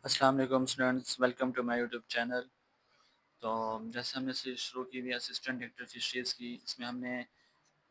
अस्सलाम वालेकुम students, welcome to my YouTube channel. तो जैसे हमने से शुरू की हुई असिस्टेंट डायरेक्टर फिशरीज़ की, इसमें हमने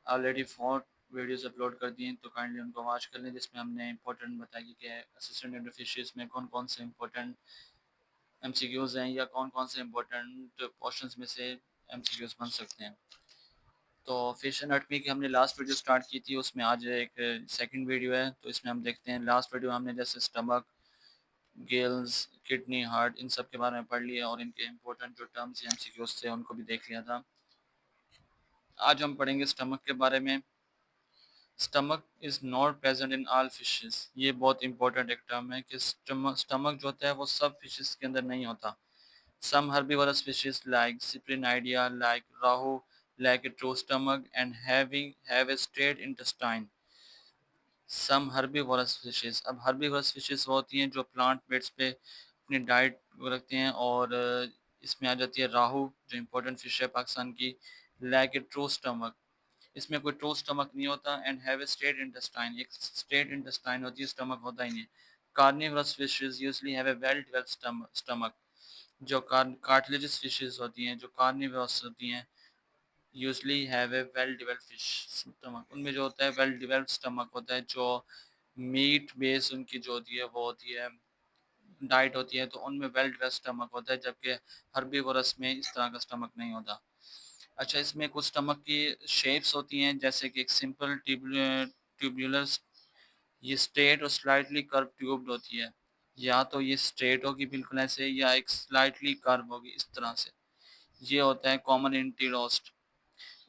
ऑलरेडी 4 वीडियोस अपलोड कर दी हैं, तो काइंडली उनको वॉच कर लें, जिसमें हमने इंपॉर्टेंट बताया कि असिस्टेंट डायरेक्टर फिशरीज़ में कौन-कौन से इंपॉर्टेंट एमसीक्यूज़ हैं या कौन-कौन से इंपॉर्टेंट पोर्शंस में से एमसीक्यूज़ बन सकते हैं। तो फिश एनाटॉमी की हमने लास्ट वीडियो स्टार्ट की थी, उसमें आज एक सेकंड वीडियो है, तो इसमें हम देखते हैं। लास्ट वीडियो हमने जैसे stomach, gills, kidney, heart in सब के बारे में पढ़ लिया और इनके इम्पोर्टेंट जो टर्म्स या एमसीक्यूज थे उनको भी देख लिया था। आज हम पढ़ेंगे स्टमक के बारे में। Stomach is not present in all fishes. ये बहुत इंपॉर्टेंट एक टर्म है कि स्टमक जो होता है वो सब फिशेस के अंदर नहीं होता। Some herbivorous fishes like Cyprinidae, like rohu, lack a true stomach and have a straight intestine. Some herbivorous fishes. अब हर्बीवोरस फिशेस वो होती हैं जो प्लांट बेड्स पे अपनी डाइट रखते हैं, और इसमें आ जाती है राहू, जो इम्पोर्टेंट फिश है पाकिस्तान की। लैक ए ट्रू स्टमक, इसमें कोई ट्रू स्टमक नहीं होता। And have a straight intestine, एक स्ट्रेट इंटेस्टाइन होती है, स्टमक होता ही नहीं। Carnivorous fishes usually have a well developed stomach, जो कार्टिलेजियस फिशेस होती हैं, जो कार्निवरस होती हैं, usually have a well developed fish stomach. उनमें जो होता है वेल डेवलप्ड स्टमक होता है, जो मीट बेस उनकी जो होती है वो होती है, डाइट होती है, तो उनमें वेल डेवलप्ड स्टमक होता है, जबकि हर्बीवोरस में इस तरह का स्टमक नहीं होता। अच्छा, इसमें कुछ स्टमक की शेप्स होती हैं, जैसे कि एक सिंपल ट्यूबुलर, ये स्ट्रेट और स्लाइटली कर्व ट्यूब्ड होती है। या तो ये स्ट्रेट होगी बिल्कुल ऐसे, या एक स्लाइटली कर्व होगी इस तरह से। ये होता है कॉमन इंटीरोस्ट।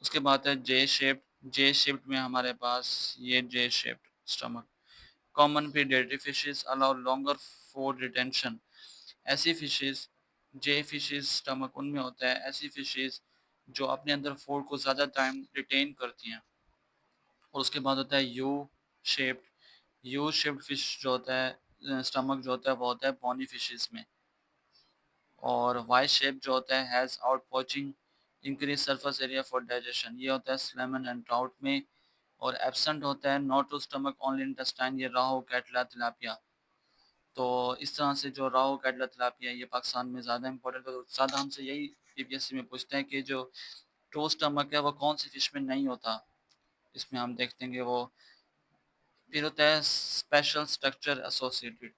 उसके बाद है जे शेप्ड। जे शेप्ड में हमारे पास ये जे shaped stomach. Common predatory fishes allow longer food retention. ऐसी फिशेस, जे फिशेस स्टमक उनमें होता है, ऐसी फिशेस जो अपने अंदर फूड को ज़्यादा टाइम रिटेन करती हैं। और उसके बाद होता है U shaped. U shaped fish जो होता है स्टमक जो होता है वो होता है बॉनी फिशेस में। और वाई शेप जो होता है has out poaching, increase surface area for digestion, ये होता है स्लेमन एंड ट्राउट में। और एब्सेंट होता है not to stomach only intestine, ये राहु, कैटला, तिलापिया। तो इस तरह से जो राहु, कैटला, तिलापिया ये पाकिस्तान में ज़्यादा इंपॉर्टेंट है। तो ज़्यादा हमसे यही पीपीएससी में पूछते हैं कि जो ट्रू स्टमक है वो कौन सी फिश में नहीं होता। इसमें हम देखते हैं कि वो फिर होता है स्पेशल स्ट्रक्चर एसोसिएटेड।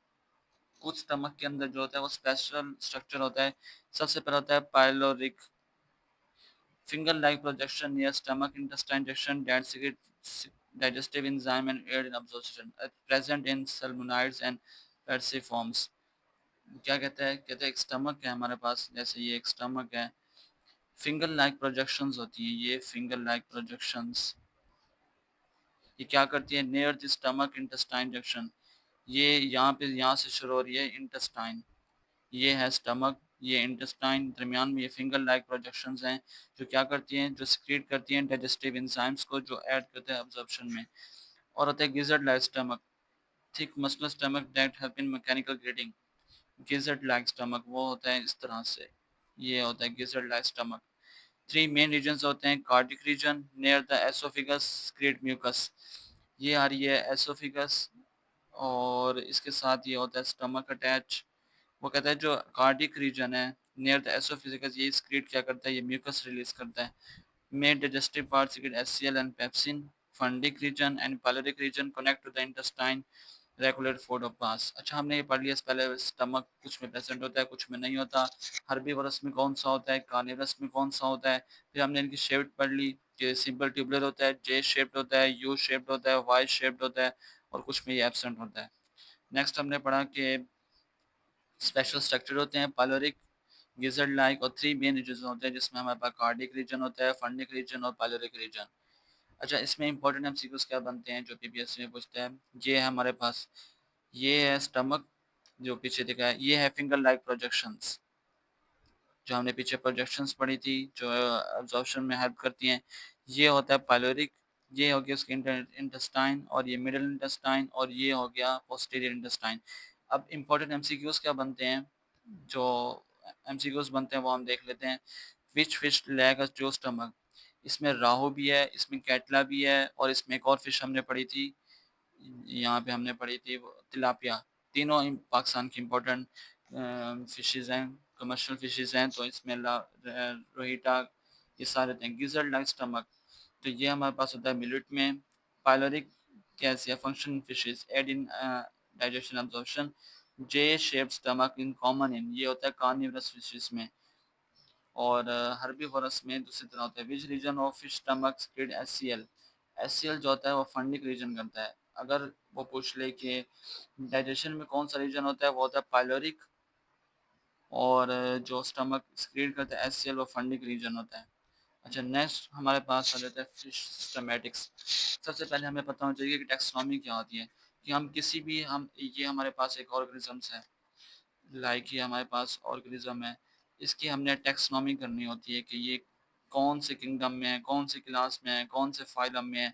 कुछ स्टमक के अंदर जो होता है वो स्पेशल स्ट्रक्चर होता है। सबसे पहला होता है pyloric, finger like projection near stomach intestine junction that secretes digestive enzyme and aid in absorption, present in salmonids and perciforms। क्या कहते हैं एक स्टमक है हमारे पास, जैसे ये एक स्टमक है, फिंगर लाइक प्रोजेक्शंस होती हैं, ये फिंगर लाइक प्रोजेक्शंस ये क्या करती है, near the stomach intestine junction. ये यहाँ पे, यहाँ से शुरू हो रही है इंटेस्टाइन, ये है स्टमक, ये इंटेस्टाइन, दरमियान में ये फिंगर लाइक प्रोजेक्शंस हैं, जो क्या करती हैं, जो सिक्रीट करती हैं डाइजेस्टिव एंजाइम्स को, जो ऐड करते हैं अब्जॉर्प्शन में। और होता है gizzard like stomach, thick muscular stomach that help in mechanical grinding. Gizzard like stomach वो होता है इस तरह से, ये होता है gizzard like stomach. Three main regions होते हैं, cardiac region near the oesophagus create mucus, ये आ रही है एसोफिगस, और इसके साथ ये होता है स्टमक अटैच। वो कहता है जो कार्डिक रीजन है नियर द एसोफिजिकस, ये स्क्रीट क्या करता है, ये म्यूकस रिलीज करता है। Main digestive part secrete HCl and pepsin. Fundic region and pyloric region connect to the intestine, regulate food of pass. अच्छा, हमने ये पढ़ लिया पहले, स्टमक कुछ में प्रेजेंट होता है, कुछ में नहीं होता। हर्बीवरस में कौन सा होता है, कार्निवरस में कौन सा होता है। फिर हमने इनकी शेप पढ़ ली कि सिंपल ट्यूबुलर होता है, जे शेप्ड होता है, यू शेप्ड होता है, वाई शेप्ड होता है, और कुछ में ये एब्सेंट होता है। नेक्स्ट हमने पढ़ा कि स्पेशल स्ट्रक्चर होते हैं पाइलोरिक, गिजर्ड लाइक, और थ्री मेन रीजन होते हैं, जिसमें हमारे पास कार्डिक रीजन होता है, फंडिक रीजन और पाइलोरिक रीजन। अच्छा, इसमें इंपॉर्टेंट एमसीक्यूज क्या बनते हैं जो पीपीएससी में पूछते हैं। ये है हमारे पास, ये है स्टमक, जो पीछे दिखा है, ये है फिंगर लाइक प्रोजेक्शंस, जो हमने पीछे प्रोजेक्शंस पढ़ी थी, जो अब्जॉर्प्शन में हेल्प करती हैं। ये होता है पाइलोरिक, ये हो गया उसके इंटेस्टाइन, और ये मिडिल इंटेस्टाइन, और ये हो गया पोस्टीरियर इंटेस्टाइन। अब इंपॉर्टेंट एमसीक्यूज क्या बनते हैं, जो एमसीक्यूज बनते हैं वो हम देख लेते हैं। Which fish lack a true stomach, इसमें राहू भी है, इसमें कैटला भी है, और इसमें एक और फिश हमने पढ़ी थी, यहाँ पे हमने पढ़ी थी वो तिलापिया। तीनों पाकिस्तान की इम्पोर्टेंट फ़िशेज़ हैं, कमर्शियल फ़िशेज़ हैं, तो इसमें रोहीटा ये सारे रहते हैं। गिज़र्ड लाइक स्टमक, तो ये हमारे पास होता है मिलेट में। पाइलोरिक कैल्सिया function fishes aid in digestion absorption. J shaped stomach in common in, ये होता है कार्निवरस फ़िशेज़ में। और हर्बीवोरस में दूसरी तरह होता है। Which region of fish stomach secrete HCl. HCl जो होता है वो फंडिक रीजन करता है। अगर वो पूछ ले कि डाइजेशन में कौन सा रीजन होता है, वो होता है पाइलोरिक। और जो स्टमक सेक्रेट करता है एचसीएल, वो फंडिक रीजन होता है। अच्छा, नेक्स्ट हमारे पास आ जाता है फिश सिस्टमैटिक्स। सबसे पहले हमें पता होना चाहिए कि टैक्सोनॉमी क्या होती है, कि हम किसी भी हम ये हमारे पास एक ऑर्गेनिजम्स है, लाइक ये हमारे पास ऑर्गेनिज्म है, इसकी हमने टैक्सोनॉमी करनी होती है कि ये कौन से किंगडम में है, कौन से क्लास में है, कौन से फाइलम में है।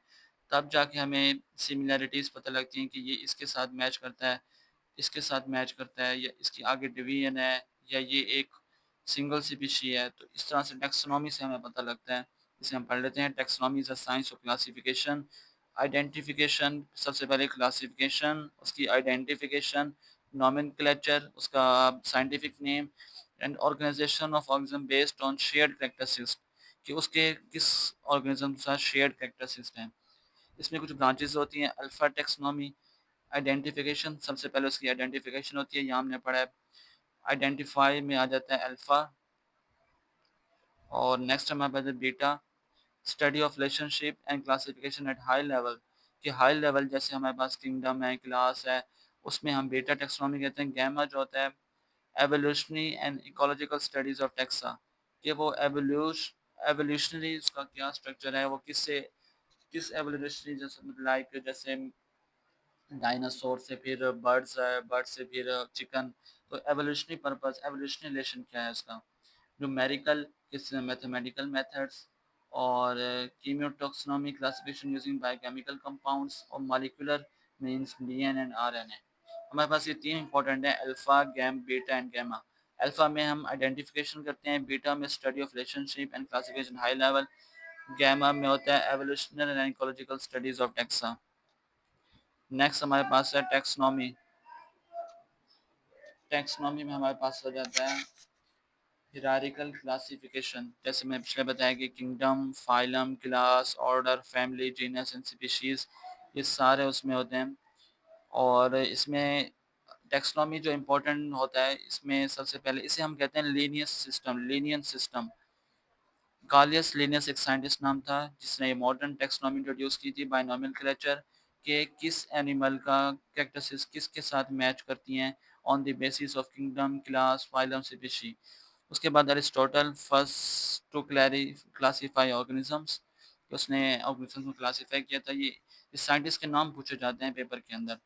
तब जाके हमें सिमिलैरिटीज़ पता लगती हैं कि ये इसके साथ मैच करता है, इसके साथ मैच करता है, या इसकी आगे डिवीजन है, या ये एक सिंगल स्पीशी है। तो इस तरह से टैक्सोनॉमी से हमें पता लगता है। इसे हम पढ़ लेते हैं। Taxonomy is a science of classification, identification, सबसे पहले क्लासिफिकेशन, उसकी आइडेंटिफिकेशन, नोमेनक्लेचर, उसका scientific name, and organisation of organism based on shared characteristics, कि उसके किस ऑर्गेनिज्म के साथ शेयर्ड कैरेक्टरिस्टिक्स हैं। इसमें कुछ ब्रांचेस होती हैं। अल्फा टैक्सोनॉमी, आइडेंटिफिकेशन, सबसे पहले उसकी आइडेंटिफिकेशन होती है, यहाँ हमने पढ़ा है। आइडेंटिफाई में आ जाता है अल्फा। और नेक्स्ट हमारे पास है beta, study of relationship and classification at high level, कि हाई लेवल जैसे हमारे पास किंगडम है, क्लास है, उसमें हम बीटा टैक्सोनॉमी कहते हैं। गैमा जो होता है evolutionary and ecological studies of taxa, कि वो एवोल्यूशनरी उसका क्या स्ट्रक्चर है, वो किस एवोल्यूशनरी, जैसे लाइक जैसे डायनासोर से फिर बर्ड्स है, बर्ड से फिर चिकन। तो एवोल्यूशनरी पर्पस, एवोल्यूशनरी रिलेशन क्या है उसका। न्यूमेरिकल, किस मैथमेटिकल मेथड्स। और chemotaxonomy, classification using biochemical compounds. और molecular means DNA and RNA. हमारे पास ये तीन इंपॉर्टेंट है, alpha, gamma, beta and gamma. अल्फा में हम आइडेंटिफिकेशन करते हैं, बीटा में study of relationship and classification high level, gamma में होता है evolutionary and ecological studies of taxa. Next हमारे पास है टैक्सोनॉमी। टैक्सोनॉमी में हमारे पास हो जाता है हिरारिकल क्लासिफिकेशन, जैसे मैं पिछले बताया कि kingdom, phylum, class, order, family, genus and species, ये सारे उसमें होते हैं। और इसमें टैक्सोनॉमी जो इम्पोर्टेंट होता है, इसमें सबसे पहले इसे हम कहते हैं लीनियन सिस्टम। कार्लियस लिनियस एक साइंटिस्ट नाम था जिसने ये मॉडर्न टैक्सोनॉमी इंट्रोड्यूस की थी बाय नोमेनक्लेचर, के किस एनिमल का कैरेक्टरिस्टिक्स किसके साथ मैच करती हैं on the basis of kingdom, class, phylum, species. उसके बाद Aristotle first to classify organisms, उसने ऑर्गेनिजम्स को क्लासीफाई किया था। ये इस साइंटिस्ट के नाम पूछे जाते हैं पेपर के अंदर।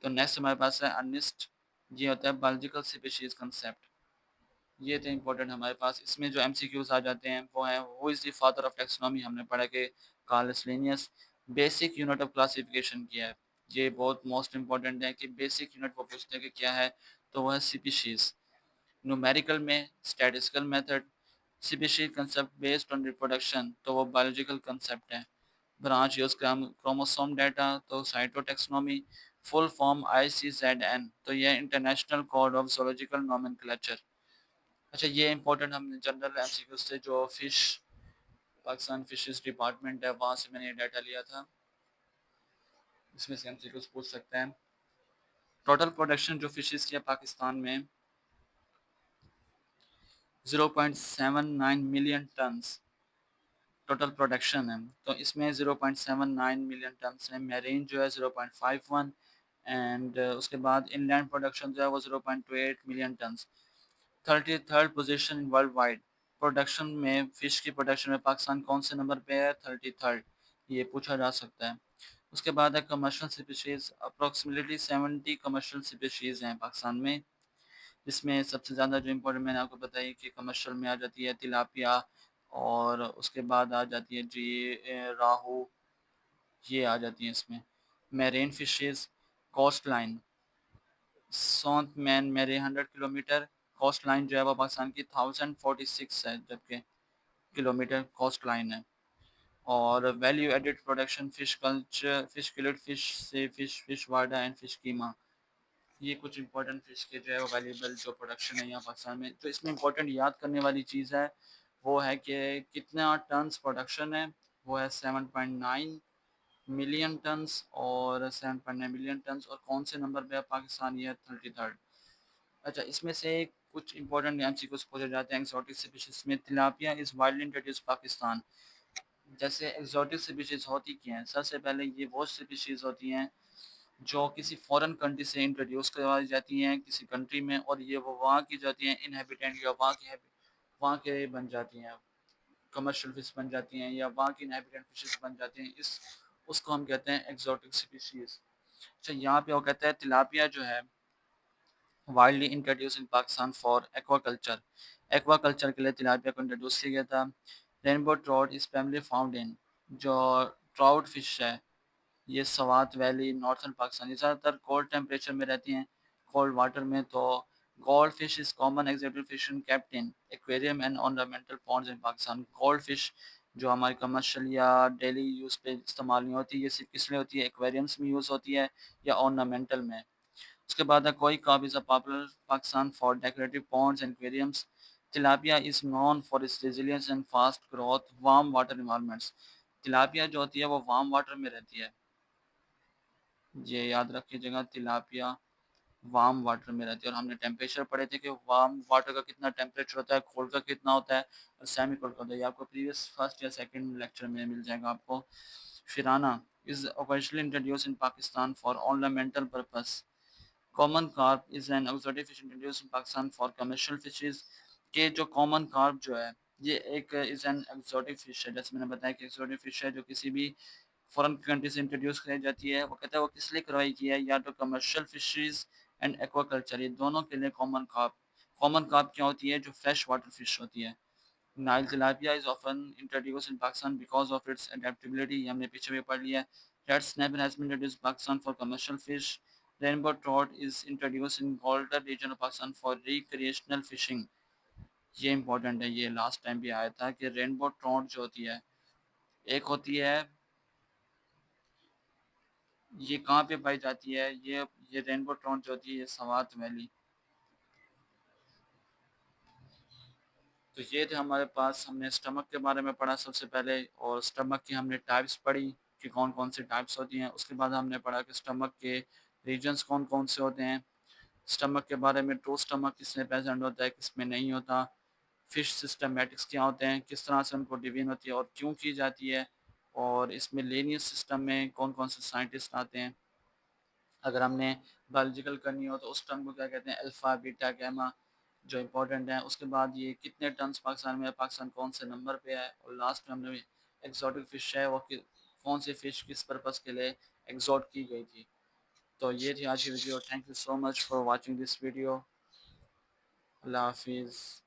तो नेक्स्ट हमारे पास है अर्नेस्ट, ये होता है बायोलॉजिकल स्पीशीज कंसेप्ट। ये थे इंपॉर्टेंट हमारे पास। इसमें जो एमसीक्यूज आ जाते हैं वो है, who is the father of taxonomy, हमने पढ़ा कि Carolus Linnaeus. Basic unit of classification किया है, ये बहुत मोस्ट इंपॉर्टेंट है कि बेसिक यूनिट वो पूछते हैं कि क्या है, तो वह है स्पीशीज। न्यूमेरिकल में statistical method, species concept based on reproduction, तो वो बायोलॉजिकल कंसेप्ट है। ब्रांच यूज क्रोमोसोम डाटा, तो साइटोटैक्सोनॉमी। फुल फॉर्म ICZN, तो यह international code of zoological nomenclature. अच्छा, ये इंपॉर्टेंट हमने जनरल एमसीक्यू से, जो फिश पाकिस्तान फिशेस डिपार्टमेंट है वहाँ से मैंने ये डाटा लिया था, इसमें से एमसीक्यूज पूछ सकते हैं। टोटल प्रोडक्शन जो फिशेस की है पाकिस्तान में 0.79 मिलियन टन्स टोटल प्रोडक्शन है। तो इसमें 0.79 मिलियन टन्स है। मेरीन जो है 0.51, एंड उसके बाद इनलैंड प्रोडक्शन जो है वो 0.28 million turns. 33rd position in world wide production में, फिश की प्रोडक्शन में पाकिस्तान कौन से नंबर पे है, 33rd, ये पूछा जा सकता है। उसके बाद है commercial species, approximately 70 commercial species हैं पाकिस्तान में, जिसमें सबसे ज़्यादा जो इम्पोर्टेंट मैंने आपको बताई कि कमर्शियल में आ जाती है तिलापिया, और उसके बाद आ जाती है जी राहू, ये आ जाती हैं इसमें। मेरीन फिशेज़, कोस्ट लाइन, सौंत मैन मेरे 100 किलोमीटर, कोस्ट लाइन जो है वो पाकिस्तान की 1046 है, जबकि किलोमीटर कोस्ट लाइन है। और value added production, fish culture, fish fillet, fish से fish, fish vada and fish keema, ये कुछ इंपॉर्टेंट फ़िश के जो है वो वैल्यूएबल जो प्रोडक्शन है यहाँ पाकिस्तान में। तो इसमें इंपॉर्टेंट याद करने वाली चीज़ है, वो है कि कितना टन्स प्रोडक्शन है, वो है 7.9 मिलियन टन्स और 7.9 मिलियन टन्स, और कौन से नंबर पे है पाकिस्तान, ये है 33rd। अच्छा, इसमें से कुछ इंपॉर्टेंट एमसीक्यूज पूछे जाते हैं। एक्सोटिक स्पीशीज में tilapia is wildly introduced Pakistan. जैसे एक्सोटिक स्पीशीज होती क्या हैं? सबसे पहले ये वो स्पीशीज होती हैं जो किसी फॉरेन कंट्री से इंट्रोड्यूस करवाई जाती हैं किसी कंट्री में, और ये वो वहाँ की जाती हैं इनहेबिटेंट, या वहाँ के बन जाती हैं, कमर्शियल फिश बन जाती हैं, या वहाँ की इनहेबिटेंट फिशेस बन जाती हैं। इस उसको हम कहते हैं एक्सोटिक स्पीशीज। अच्छा, यहाँ पे वो कहते हैं तिलापिया जो है wildly introduce in Pakistan for aquaculture. Aquaculture के लिए तिलापिया को इंट्रोड्यूस किया गया था। रेनबो ट्राउट इस फैमिली फाउंड इन, जो ट्राउट फिश है ये सवात वैली नॉर्थन पाकिस्तान, ये ज़्यादातर कोल्ड टेम्परेचर में रहती हैं, कोल्ड वाटर में। तो gold fish is common exotic fish in kept in aquarium and ornamental ponds in Pakistan. Gold fish जो हमारे कमर्शियल या डेली यूज़ पे इस्तेमाल नहीं होती, ये सिर्फ किस लिए होती है, एक्वेरियम्स में यूज़ होती है या ऑर्नामेंटल में। उसके बाद है कोई carp is a popular Pakistan for decorative ponds and aquariums. Tilapia is known for its resilience and fast growth warm water environments. Tilapia जो होती है वो वार्म वाटर में रहती है, ये याद रखिएगा। तिलापिया वार्म वाटर में रहती है, और हमने टेम्परेचर पढ़े थे कि वार्म वाटर का कितना टेम्परेचर होता है, कोल्ड का कितना होता है, और सेमी कोल्ड का होता है। ये आपको प्रीवियस फर्स्ट या सेकंड लेक्चर में मिल जाएगा आपको। Piranha is officially introduce in Pakistan for ornamental purpose. Common carp is an exotic fish introduce in Pakistan for commercial fishes. के जो कॉमन कार्प जो है ये एक इज़ एन एक्सोटिक फिश है, जैसे मैंने बताया कि एक्सोटिक फिश है जो किसी भी फॉरेन कंट्री से इंट्रोड्यूस कराई जाती है। वो कहता है वो किस लिए करवाई की है, या तो कमर्शियल फिशरीज एंड एक्वाकल्चर, ये दोनों के लिए कॉमन कार्प क्या होती है, जो फ्रेश वाटर फिश होती है। Nile tilapia is often introduce in Pakistan because of its adaptability, ये हमने पीछे भी पढ़ लिया है। Red snapper has been introduced Pakistan for commercial fish. Rainbow trout is introduce in golden region of Pakistan for recreational fishing. ये इंपॉर्टेंट है, ये लास्ट टाइम भी आया था कि रेनबो ट्रॉट जो होती है, एक होती है, ये कहाँ पे पाई जाती है, ये रेनबो ट्रॉट जो होती है ये सवात वैली। तो ये थे हमारे पास, हमने स्टमक के बारे में पढ़ा सबसे पहले, और स्टमक की हमने टाइप्स पढ़ी कि कौन कौन से टाइप्स होती हैं। उसके बाद हमने पढ़ा कि स्टमक के रीजन्स कौन कौन से होते हैं। स्टमक के बारे में ट्रू स्टमक किसमें प्रेजेंट होता है, किसमें नहीं होता। फिश सिस्टमेटिक्स क्या होते हैं, किस तरह से उनको डिवीजन होती है और क्यों की जाती है, और इसमें लेनियस सिस्टम में कौन कौन से साइंटिस्ट आते हैं। अगर हमने बायोलॉजिकल करनी हो तो उस टर्म को क्या कहते हैं, अल्फ़ा बीटा गैमा, जो इम्पोर्टेंट है। उसके बाद ये कितने टन्स पाकिस्तान में है, पाकिस्तान कौन से नंबर पे है, और लास्ट में हमने एक्सोटिक फ़िश है वो कौन सी फ़िश किस पर्पज़ के लिए एक्सोट की गई थी। तो ये थी आज की video. Thank you so much for watching this video. अल्लाह हाफिज़।